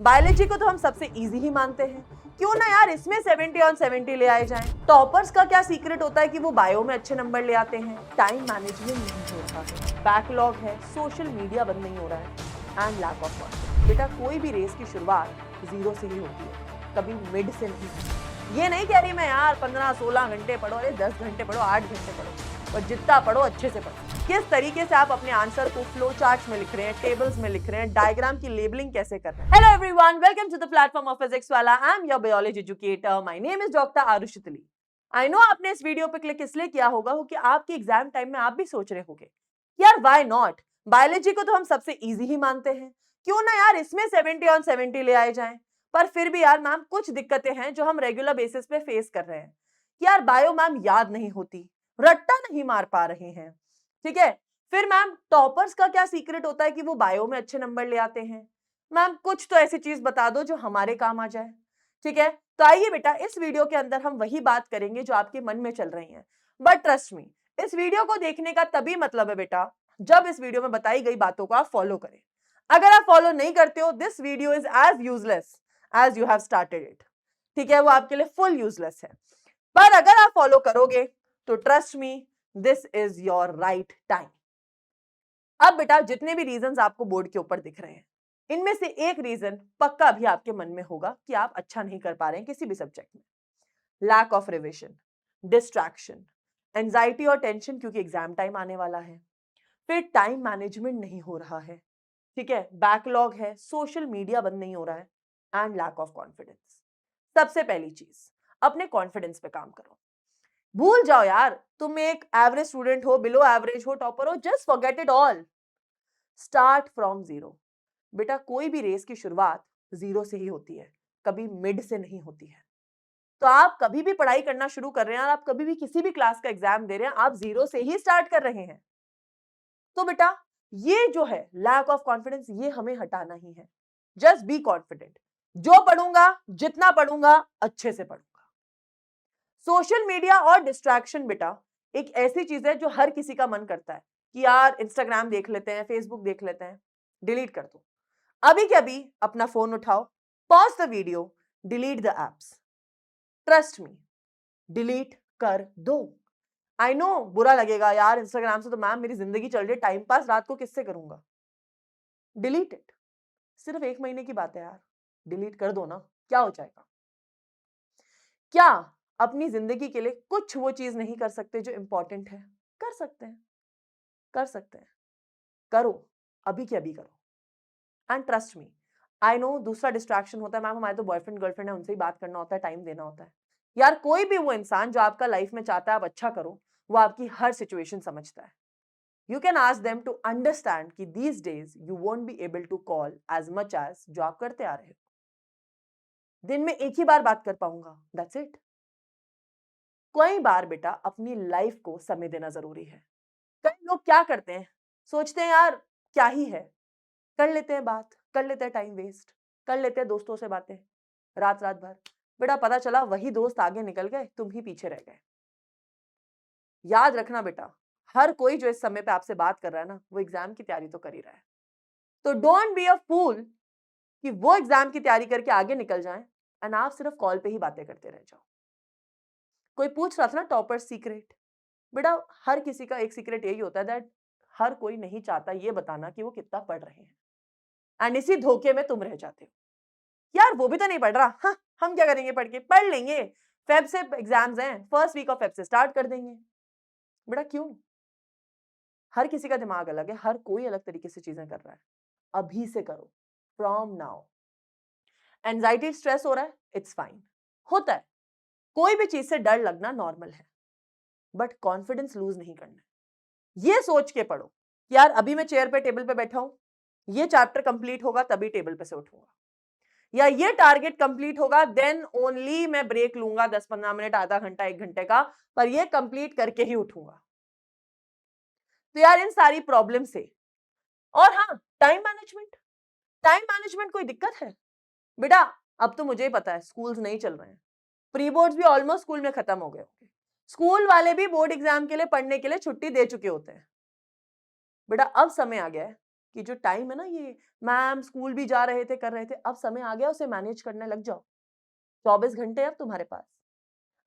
Biology को तो हम सबसे इजी ही मानते हैं, क्यों ना यार इसमें 70 ऑन 70 ले आए जाएं। टॉपर्स का क्या सीक्रेट होता है कि वो बायो में अच्छे नंबर ले आते हैं। टाइम मैनेजमेंट नहीं हो रहा है, बैकलॉग है, सोशल मीडिया बंद नहीं हो रहा है एंड लैक ऑफ कॉन्फिडेंस। बेटा कोई भी रेस की शुरुआत जीरो से ही होती है, कभी मिड से नहीं। ये नहीं कह रही मैं यार 15-16 घंटे पढ़ो, अरे 10 घंटे पढ़ो, 8 घंटे पढ़ो, और जितना पढ़ो अच्छे से पढ़ो। किस तरीके से आप अपने आंसर को फ्लो चार्ट्स में लिख रहे हैं, टेबल्स में लिख रहे हैं, डायग्राम की लेबलिंग कैसे कर रहे हैं। Hello everyone, welcome to the platform of physics Wallah. I am your biology educator, my name is doctor आरुषितली। आई नो आपने इस वीडियो पे क्लिक इसलिए किया होगा कि आपके एग्जाम टाइम में आप भी सोच रहे होंगे यार व्हाई नॉट, बायोलॉजी को तो हम सबसे इजी ही मानते हैं, क्यों ना यार इसमें 70 ऑन 70 ले आए जाएं। पर फिर भी यार मैम कुछ दिक्कतें हैं जो हम रेगुलर बेसिस पे फेस कर रहे हैं कि यार बायो मैम याद नहीं होती, रट्टा नहीं मार पा रहे हैं, ठीक है। फिर मैम टॉपर्स का क्या सीक्रेट होता है कि वो बायो में अच्छे नंबर ले आते हैं। मैम कुछ तो ऐसी चीज बता दो जो हमारे काम आ जाए, ठीक है। तो आइए बेटा इस वीडियो के अंदर हम वही बात करेंगे जो आपके मन में चल रही है। बट ट्रस्ट मी, इस वीडियो को देखने का तभी मतलब है बेटा जब इस वीडियो में बताई गई बातों को आप फॉलो करें। अगर आप फॉलो नहीं करते हो, this video is as useless as you have started it, ठीक है। वो आपके लिए फुल यूजलेस है। पर अगर आप फॉलो करोगे तो trust me, this is your right time. अब बेटा जितने भी रीजंस आपको बोर्ड के ऊपर दिख रहे हैं, इनमें से एक रीजन पक्का भी आपके मन में होगा कि आप अच्छा नहीं कर पा रहे हैं किसी भी सब्जेक्ट में। Lack of revision, distraction, anxiety और टेंशन क्योंकि एग्जाम टाइम आने वाला है। फिर टाइम मैनेजमेंट नहीं हो रहा है, ठीक है, बैकलॉग है, सोशल मीडिया बंद नहीं हो रहा है एंड लैक ऑफ कॉन्फिडेंस। सबसे पहली चीज, अपने कॉन्फिडेंस पे काम करो। भूल जाओ यार तुम एक एवरेज स्टूडेंट हो, बिलो एवरेज हो, टॉपर हो, just forget it all. Start from zero. बेटा कोई भी रेस की शुरुआत जीरो से ही होती है, कभी मिड से नहीं होती है। तो आप कभी भी पढ़ाई करना शुरू कर रहे हैं और आप कभी भी किसी भी क्लास का एग्जाम दे रहे हैं, आप जीरो से ही स्टार्ट कर रहे हैं। तो बेटा ये जो है लैक ऑफ कॉन्फिडेंस, ये हमें हटाना ही है। जस्ट बी कॉन्फिडेंट, जो पढ़ूंगा, जितना पढ़ूंगा, अच्छे से पढ़ूंगा। सोशल मीडिया और डिस्ट्रैक्शन बेटा एक ऐसी चीज है जो हर किसी का मन करता है कि यार इंस्टाग्राम देख लेते हैं, फेसबुक देख लेते हैं। डिलीट कर दो, अभी के अभी अपना फोन उठाओ, pause the video, delete the apps. Trust me, delete कर दो। आई नो बुरा लगेगा यार, इंस्टाग्राम से तो मैम मेरी जिंदगी चल रही है, टाइम पास रात को किससे करूंगा। डिलीट इट, सिर्फ 1 महीने की बात है यार, डिलीट कर दो ना, क्या हो जाएगा। क्या अपनी जिंदगी के लिए कुछ वो चीज नहीं कर सकते जो इंपॉर्टेंट है? कर सकते हैं, कर सकते हैं, करो, अभी के अभी करो। And trust me, I know दूसरा डिस्ट्रैक्शन होता है मैम, हमारे तो बॉयफ्रेंड गर्लफ्रेंड है, उनसे ही बात करना होता है, टाइम देना होता है। यार कोई भी वो इंसान जो आपका लाइफ में चाहता है आप अच्छा करो, वो आपकी हर सिचुएशन समझता है। You can ask them to understand कि these days you won't be able to call as much as जो आप करते आ रहे हो। दिन में एक ही बार बात कर पाऊंगा, दैट्स इट। कई बार बेटा अपनी लाइफ को समय देना जरूरी है। कई लोग क्या करते हैं, सोचते हैं यार क्या ही है, कर लेते हैं बात, कर लेते हैं टाइम वेस्ट, कर लेते हैं दोस्तों से बातें रात रात भर। बेटा पता चला वही दोस्त आगे निकल गए, तुम ही पीछे रह गए। याद रखना बेटा, हर कोई जो इस समय पे आपसे बात कर रहा है ना, वो एग्जाम की तैयारी तो कर ही रहा है। तो डोंट बी अ फूल कि वो एग्जाम की तैयारी करके आगे निकल जाएं एंड आप सिर्फ कॉल पे ही बातें करते रह जाओ। कोई पूछ रहा था ना टॉपर सीक्रेट, बेटा हर किसी का एक सीक्रेट यही होता है दैट हर कोई नहीं चाहता ये बताना कि वो कितना पढ़ रहे हैं, एंड इसी धोखे में तुम रह जाते हो। यार वो भी तो नहीं पढ़ रहा, हाँ हम क्या करेंगे, पढ़ के पढ़ लेंगे, फेब से एग्जाम्स हैं, फर्स्ट वीक ऑफ फेब से स्टार्ट कर देंगे। बेटा क्यों? हर किसी का दिमाग अलग है, हर कोई अलग तरीके से चीजें कर रहा है। अभी से करो, फ्रॉम नाउ। एंजाइटी स्ट्रेस हो रहा है, इट्स फाइन, होता है, कोई भी चीज से डर लगना नॉर्मल है, बट कॉन्फिडेंस लूज नहीं करना है। ये सोच के पढ़ो यार अभी मैं चेयर पे टेबल पे बैठा हूं, ये चैप्टर कंप्लीट होगा तभी टेबल पे से उठूंगा, या ये टारगेट कंप्लीट होगा देन ओनली मैं ब्रेक लूंगा 10-15 मिनट, आधा घंटा, 1 घंटे का, पर ये कंप्लीट करके ही उठूंगा। तो यार इन सारी प्रॉब्लम से, और हाँ टाइम मैनेजमेंट, टाइम मैनेजमेंट कोई दिक्कत है बेटा? अब तो मुझे ही पता है स्कूल्स नहीं चल रहे हैं, प्री बोर्ड्स भी ऑलमोस्ट स्कूल में खत्म हो गए होंगे, स्कूल वाले भी बोर्ड एग्जाम के लिए पढ़ने के लिए छुट्टी दे चुके होते हैं। बेटा अब समय आ गया है कि जो टाइम है ना, ये मैम स्कूल भी जा रहे थे, कर रहे थे, अब समय आ गया उसे मैनेज करने लग जाओ। 24 घंटे अब तुम्हारे पास,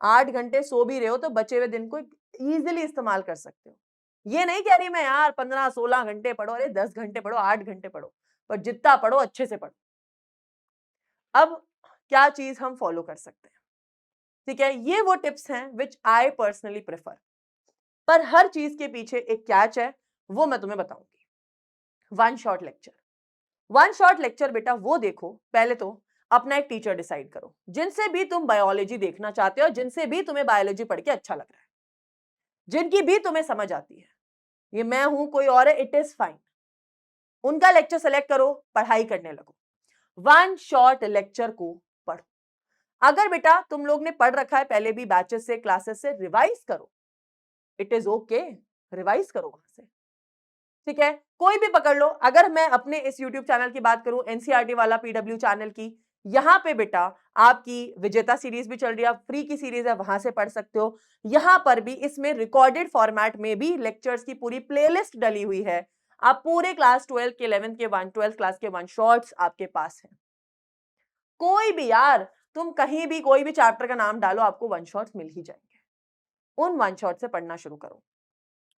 8 घंटे सो भी रहे हो तो बचे हुए दिन को इजीली इस्तेमाल कर सकते हो। ये नहीं कह रही मैं यार 15-16 घंटे पढ़ो, अरे 10 घंटे पढ़ो, 8 घंटे पढ़ो, पर जितना पढ़ो अच्छे से पढ़ो। अब क्या चीज हम फॉलो कर सकते हैं, ठीक है, ये वो टिप्स हैं विच आई पर्सनली प्रेफर, पर हर चीज के पीछे एक कैच है, वो मैं तुम्हें बताऊंगी। One shot lecture, one shot lecture बेटा वो देखो, पहले तो अपना एक टीचर डिसाइड करो जिनसे भी तुम बायोलॉजी देखना चाहते हो, जिनसे भी तुम्हें बायोलॉजी पढ़ के अच्छा लग रहा है, जिनकी भी तुम्हें समझ आती है। ये मैं हूं, कोई और है, इट इज फाइन। उनका लेक्चर सेलेक्ट करो, पढ़ाई करने लगो, वन शॉट लेक्चर को पढ़ो। अगर बेटा तुम लोग ने पढ़ रखा है पहले भी बैचेस से, क्लासेस से, रिवाइज करो, इट इज ओके, रिवाइज करो वहां से, ठीक है। कोई भी पकड़ लो, अगर मैं अपने इस YouTube चैनल की बात करूं, एनसीईआरटी वाला पीडब्ल्यू चैनल की, यहां पे बेटा आपकी विजेता सीरीज भी चल रही है, फ्री की सीरीज है, वहां से पढ़ सकते हो। यहां पर भी इसमें रिकॉर्डेड फॉर्मेट में भी लेक्चर्स की पूरी प्लेलिस्ट डली हुई है। आप पूरे क्लास 12 के 11 के 12th क्लास के वन शॉट्स आपके पास है। कोई भी यार, तुम कहीं भी कोई भी चैप्टर का नाम डालो, आपको वन शॉट्स मिल ही जाएंगे। उन वन शॉट से पढ़ना शुरू करो।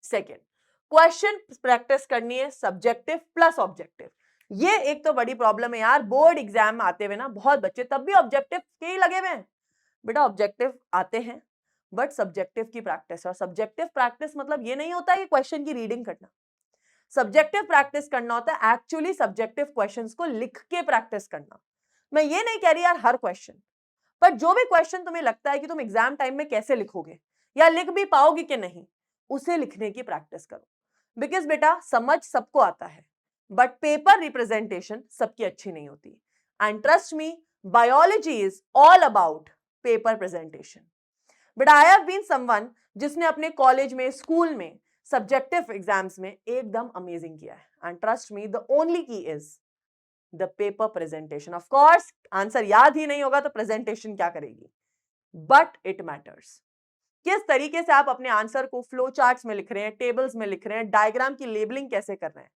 सेकेंड, क्वेश्चन प्रैक्टिस करनी है सब्जेक्टिव प्लस ऑब्जेक्टिव। ये एक तो बड़ी प्रॉब्लम है यार, बोर्ड एग्जाम आते हुए ना बहुत बच्चे तब भी ऑब्जेक्टिव के ही लगे हुए हैं। बेटा ऑब्जेक्टिव आते हैं बट सब्जेक्टिव की प्रैक्टिस, और सब्जेक्टिव प्रैक्टिस मतलब ये नहीं होता है कि क्वेश्चन की रीडिंग करना। सब्जेक्टिव प्रैक्टिस करना होता है एक्चुअली सब्जेक्टिव क्वेश्चंस को लिख के प्रैक्टिस करना। मैं ये नहीं कह रही यार हर क्वेश्चन, पर जो भी क्वेश्चन तुम्हें लगता है कि तुम एग्जाम टाइम में कैसे लिखोगे या लिख भी पाओगे कि नहीं, उसे लिखने की प्रैक्टिस करो। बिकॉज बेटा समझ सबको आता है, बट पेपर रिप्रेजेंटेशन सबकी अच्छी नहीं होती। And trust me, biology is all about paper presentation. But I have been someone जिसने अपने कॉलेज में, स्कूल में, सब्जेक्टिव एग्जाम्स में एकदम अमेजिंग किया है। And trust me, the only key is the paper presentation. Of course answer याद ही नहीं होगा तो प्रेजेंटेशन क्या करेगी, बट इट मैटर्स। किस तरीके से आप अपने आंसर को फ्लो चार्ट्स में लिख रहे हैं, टेबल्स में लिख रहे हैं, डायग्राम की लेबलिंग कैसे कर रहे हैं।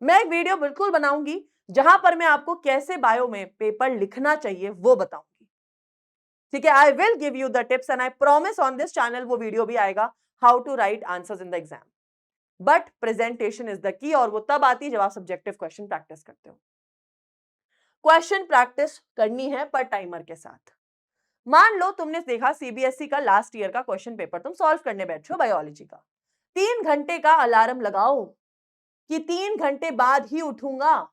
मैं एक वीडियो बिल्कुल बनाऊंगी जहां पर मैं आपको कैसे बायो में पेपर लिखना चाहिए वो बताऊंगी, ठीक है। I will give you the tips and I promise on this channel वो वीडियो भी आएगा, how to write answers in the exam. But presentation is the key, और वो तब आती है जब आप सब्जेक्टिव क्वेश्चन प्रैक्टिस करते हो। क्वेश्चन प्रैक्टिस करनी है पर टाइमर के साथ। मान लो तुमने देखा सीबीएसई का लास्ट ईयर का क्वेश्चन पेपर तुम सॉल्व करने बैठे हो बायोलॉजी का, 3 घंटे का अलार्म लगाओ कि 3 घंटे बाद ही उठूंगा,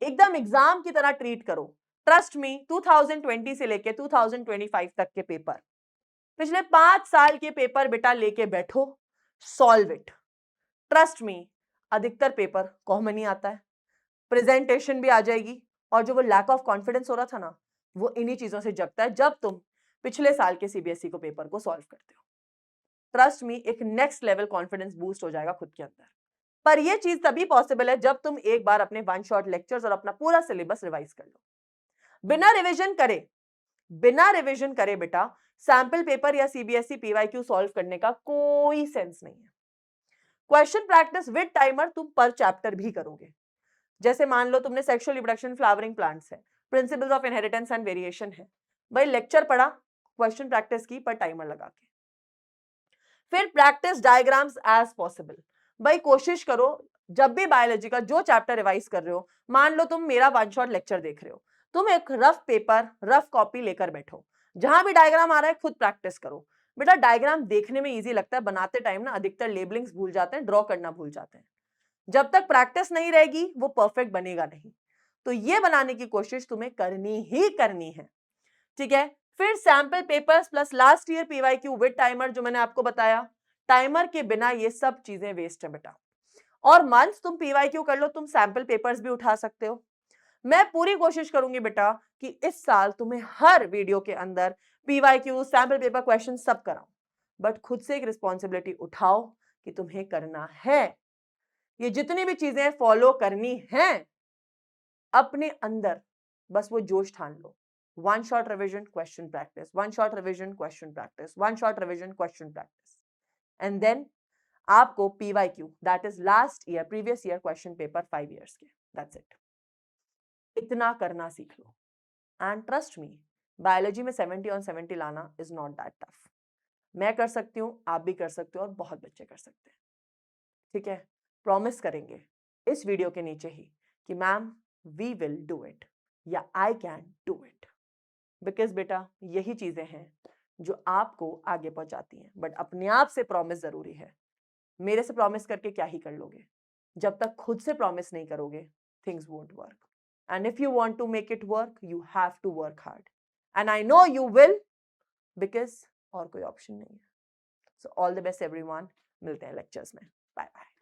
एकदम एग्जाम की तरह ट्रीट करो। ट्रस्ट मी, 2020 से लेके 2025 तक के पेपर, पिछले 5 साल के पेपर बेटा लेके बैठो, सॉल्व इट। ट्रस्ट मी, अधिकतर पेपर कॉमन ही आता है, प्रेजेंटेशन भी आ जाएगी, और जो वो लैक ऑफ कॉन्फिडेंस हो रहा था ना, वो इन्हीं चीजों से जगता है जब तुम पिछले साल के सीबीएसई को पेपर को सॉल्व करते हो। ट्रस्ट मी, एक नेक्स्ट लेवल कॉन्फिडेंस बूस्ट हो जाएगा खुद के अंदर। पर यह चीज तभी पॉसिबल है जब तुम एक बार अपने वन शॉट लेक्चर्स और अपना पूरा सिलेबस रिवाइज कर लो। बिना रिवीजन करे बेटा सैंपल पेपर या सीबीएसई पीवाईक्यू सॉल्व करने का कोई सेंस नहीं है। क्वेश्चन प्रैक्टिस विद टाइमर तुम पर चैप्टर भी करोगे। जैसे मान लो तुमने सेक्सुअल रिप्रोडक्शन फ्लावरिंग प्लांट्स है, principles of inheritance and variation है, भाई लेक्चर पढ़ा, क्वेश्चन प्रैक्टिस की पर टाइमर लगा के। फिर प्रैक्टिस डायग्राम्स एज पॉसिबल। भाई कोशिश करो जब भी बायोलॉजी का जो चैप्टर रिवाइज कर रहे हो, मान लो तुम मेरा वन शॉट लेक्चर देख रहे हो, तुम एक रफ पेपर, रफ कॉपी लेकर बैठो, जहां भी डायग्राम आ रहा है खुद प्रैक्टिस करो। बेटा डायग्राम देखने में इजी लगता है, बनाते टाइम ना अधिकतर लेबलिंग्स भूल जाते हैं, ड्रॉ करना भूल जाते हैं। जब तक प्रैक्टिस नहीं रहेगी वो परफेक्ट बनेगा नहीं। तो ये बनाने की कोशिश तुम्हें करनी ही करनी है, ठीक है। फिर sample papers plus last year PYQ with timer, जो मैंने आपको बताया, टाइमर के बिना ये सब चीजें वेस्ट है बेटा। और मंथ तुम पीवाईक्यू कर लो, तुम सैंपल पेपर्स भी उठा सकते हो। मैं पूरी कोशिश करूंगी बेटा कि इस साल तुम्हें हर वीडियो के अंदर पीवाईक्यू, सैंपल पेपर क्वेश्चन सब कराऊं, बट खुद से एक रिस्पॉन्सिबिलिटी उठाओ कि तुम्हें करना है, ये जितनी भी चीजें फॉलो करनी है अपने अंदर, बस वो जोश ठान लो। One shot revision, question practice, one shot revision, question practice, one shot revision, question practice, and then आपको PYQ that is last year previous year question paper 5 years के, दैट्स इट। इतना करना सीख लो एंड ट्रस्ट मी, बायोलॉजी में 70 on 70 लाना is not that tough. मैं कर सकती हूँ, आप भी कर सकते हो और बहुत बच्चे कर सकते हैं। ठीक है, प्रॉमिस करेंगे इस वीडियो के नीचे ही कि ma'am we will do it या I can do it, because बेटा यही चीजें हैं जो आपको आगे पहुंचाती हैं। बट अपने आप से प्रॉमिस जरूरी है। मेरे से प्रॉमिस करके क्या ही कर लोगे, जब तक खुद से प्रॉमिस नहीं करोगे things won't work. And if you want to make it work you have to work hard and I know you will, because और कोई ऑप्शन नहीं है। So all the best everyone, मिलते हैं लेक्चर्स में, बाय बाय।